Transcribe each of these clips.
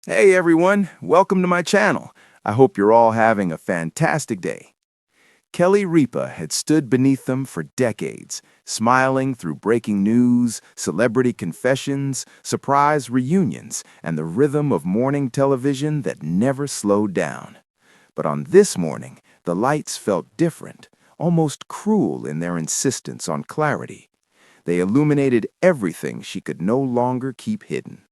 Hey everyone, welcome to my channel. I hope you're all having a fantastic day. Kelly Ripa had stood beneath them for decades, smiling through breaking news, celebrity confessions, surprise reunions, and the rhythm of morning television that never slowed down. But on this morning, the lights felt different, almost cruel in their insistence on clarity. They illuminated everything she could no longer keep hidden.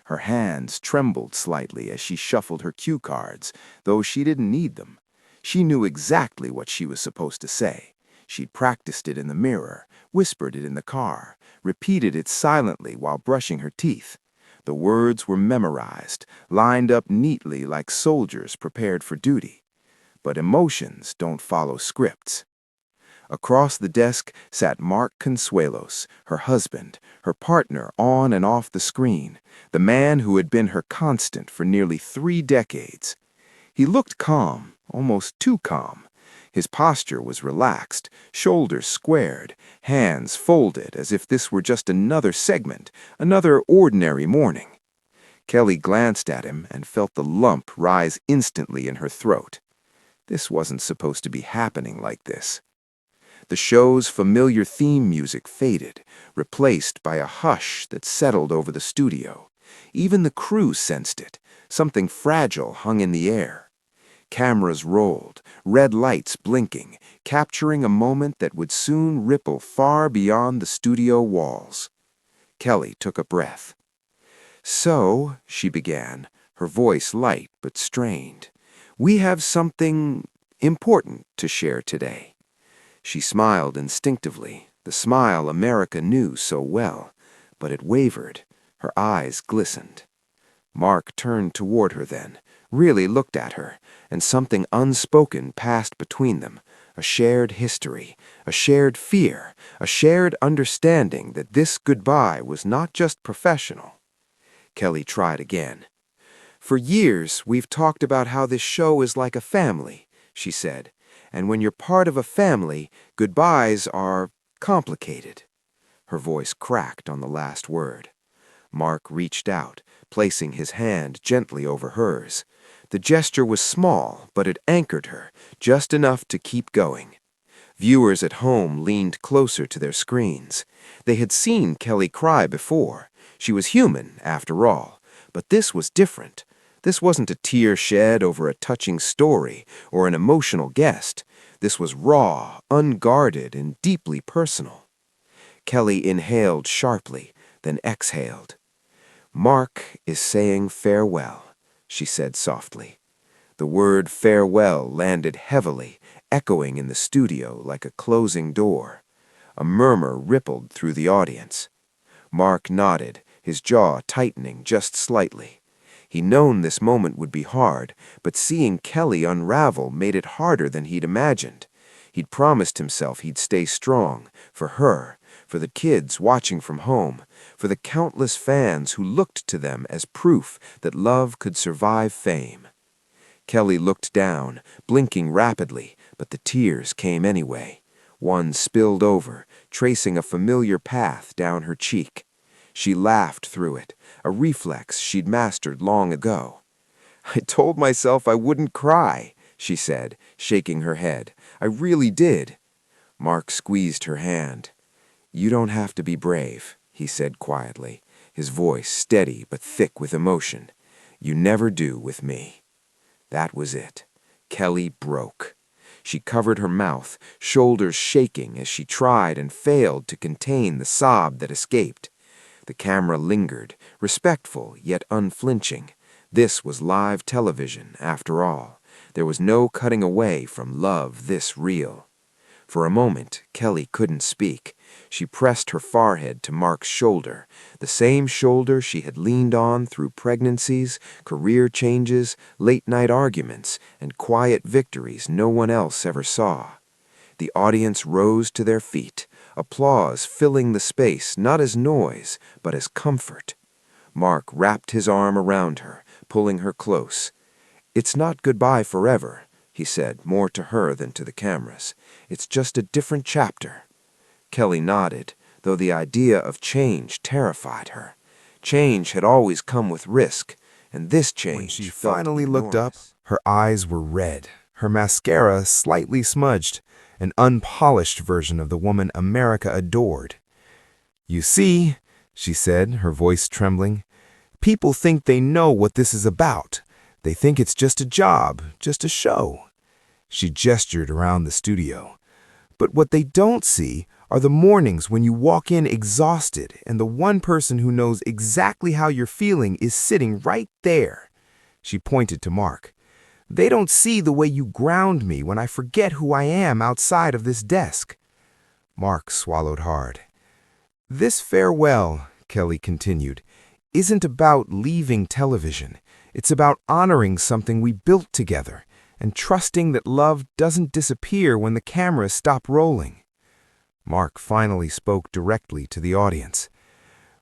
Her hands trembled slightly as she shuffled her cue cards, though she didn't need them. She knew exactly what she was supposed to say. She'd practiced it in the mirror, whispered it in the car, repeated it silently while brushing her teeth. The words were memorized, lined up neatly like soldiers prepared for duty. But emotions don't follow scripts. Across the desk sat Mark Consuelos, her husband, her partner on and off the screen, the man who had been her constant for nearly 3 decades. He looked calm, almost too calm. His posture was relaxed, shoulders squared, hands folded as if this were just another segment, another ordinary morning. Kelly glanced at him and felt the lump rise instantly in her throat. This wasn't supposed to be happening like this. The show's familiar theme music faded, replaced by a hush that settled over the studio. Even the crew sensed it. Something fragile hung in the air. Cameras rolled, red lights blinking, capturing a moment that would soon ripple far beyond the studio walls. Kelly took a breath. "So," she began, her voice light but strained, "we have something important to share today." She smiled instinctively, the smile America knew so well, but it wavered. Her eyes glistened. Mark turned toward her then, really looked at her, and something unspoken passed between them, a shared history, a shared fear, a shared understanding that this goodbye was not just professional. Kelly tried again. "For years, we've talked about how this show is like a family," she said. "And when you're part of a family, goodbyes are complicated." Her voice cracked on the last word. Mark reached out, placing his hand gently over hers. The gesture was small, but it anchored her, just enough to keep going. Viewers at home leaned closer to their screens. They had seen Kelly cry before. She was human, after all. But this was different. This wasn't a tear shed over a touching story or an emotional guest. This was raw, unguarded, and deeply personal. Kelly inhaled sharply, then exhaled. "Mark is saying farewell," she said softly. The word farewell landed heavily, echoing in the studio like a closing door. A murmur rippled through the audience. Mark nodded, his jaw tightening just slightly. He'd known this moment would be hard, but seeing Kelly unravel made it harder than he'd imagined. He'd promised himself he'd stay strong, for her, for the kids watching from home, for the countless fans who looked to them as proof that love could survive fame. Kelly looked down, blinking rapidly, but the tears came anyway. One spilled over, tracing a familiar path down her cheek. She laughed through it, a reflex she'd mastered long ago. "I told myself I wouldn't cry," she said, shaking her head. "I really did." Mark squeezed her hand. "You don't have to be brave," he said quietly, his voice steady but thick with emotion. "You never do with me." That was it. Kelly broke. She covered her mouth, shoulders shaking as she tried and failed to contain the sob that escaped. The camera lingered, respectful yet unflinching. This was live television, after all. There was no cutting away from love this real. For a moment, Kelly couldn't speak. She pressed her forehead to Mark's shoulder, the same shoulder she had leaned on through pregnancies, career changes, late-night arguments, and quiet victories no one else ever saw. The audience rose to their feet, applause filling the space not as noise, but as comfort. Mark wrapped his arm around her, pulling her close. "It's not goodbye forever," he said, more to her than to the cameras. "It's just a different chapter." Kelly nodded, though the idea of change terrified her. Change had always come with risk, and this When change she felt finally looked up, enormous. her eyes were red, her mascara slightly smudged, an unpolished version of the woman America adored. "You see," she said, her voice trembling, "people think they know what this is about. They think it's just a job, just a show." She gestured around the studio. "But what they don't see are the mornings when you walk in exhausted and the one person who knows exactly how you're feeling is sitting right there." She pointed to Mark. "They don't see the way you ground me when I forget who I am outside of this desk." Mark swallowed hard. "This farewell," Kelly continued, "isn't about leaving television. It's about honoring something we built together and trusting that love doesn't disappear when the cameras stop rolling." Mark finally spoke directly to the audience.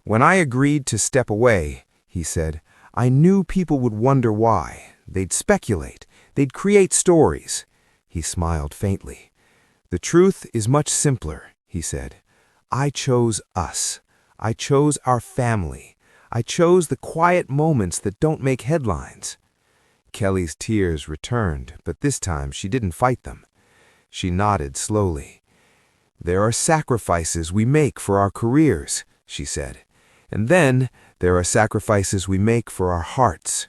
"When I agreed to step away," he said, "I knew people would wonder why. They'd speculate. They'd create stories." He smiled faintly. "The truth is much simpler," he said. "I chose us. I chose our family. I chose the quiet moments that don't make headlines." Kelly's tears returned, but this time she didn't fight them. She nodded slowly. "There are sacrifices we make for our careers," she said. "And then there are sacrifices we make for our hearts."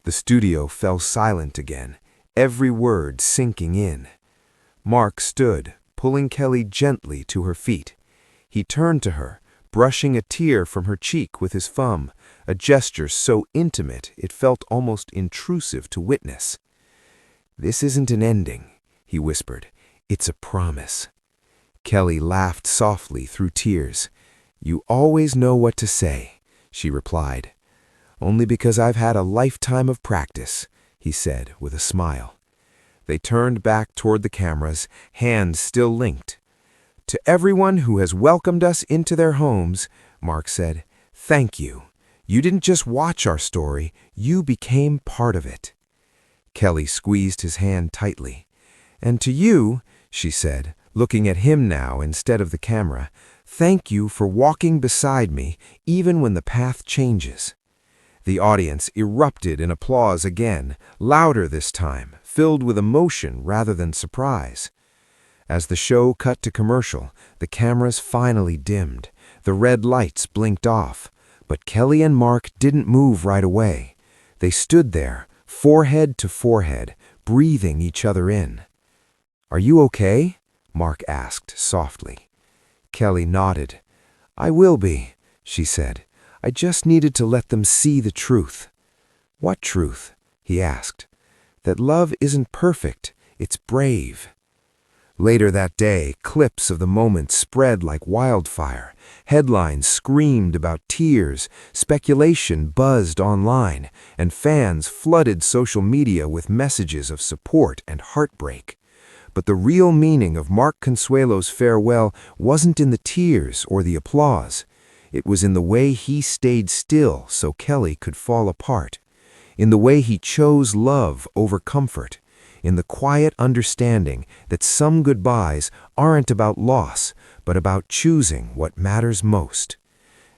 The studio fell silent again, every word sinking in. Mark stood, pulling Kelly gently to her feet. He turned to her, brushing a tear from her cheek with his thumb, a gesture so intimate it felt almost intrusive to witness. "This isn't an ending," he whispered. "It's a promise." Kelly laughed softly through tears. "You always know what to say," she replied. "Only because I've had a lifetime of practice," he said with a smile. They turned back toward the cameras, hands still linked. "To everyone who has welcomed us into their homes," Mark said, "thank you. You didn't just watch our story, you became part of it." Kelly squeezed his hand tightly. "And to you," she said, looking at him now instead of the camera, "thank you for walking beside me even when the path changes." The audience erupted in applause again, louder this time, filled with emotion rather than surprise. As the show cut to commercial, the cameras finally dimmed. The red lights blinked off. But Kelly and Mark didn't move right away. They stood there, forehead to forehead, breathing each other in. "Are you okay?" Mark asked softly. Kelly nodded. "I will be," she said. "I just needed to let them see the truth." "What truth?" he asked. "That love isn't perfect, it's brave." Later that day, clips of the moment spread like wildfire. Headlines screamed about tears, speculation buzzed online, and fans flooded social media with messages of support and heartbreak. But the real meaning of Mark Consuelos' farewell wasn't in the tears or the applause. It was in the way he stayed still so Kelly could fall apart, in the way he chose love over comfort, in the quiet understanding that some goodbyes aren't about loss, but about choosing what matters most.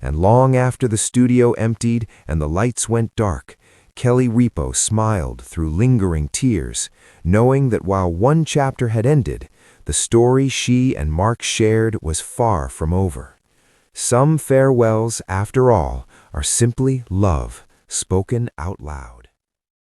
And long after the studio emptied and the lights went dark, Kelly Ripa smiled through lingering tears, knowing that while one chapter had ended, the story she and Mark shared was far from over. Some farewells, after all, are simply love spoken out loud.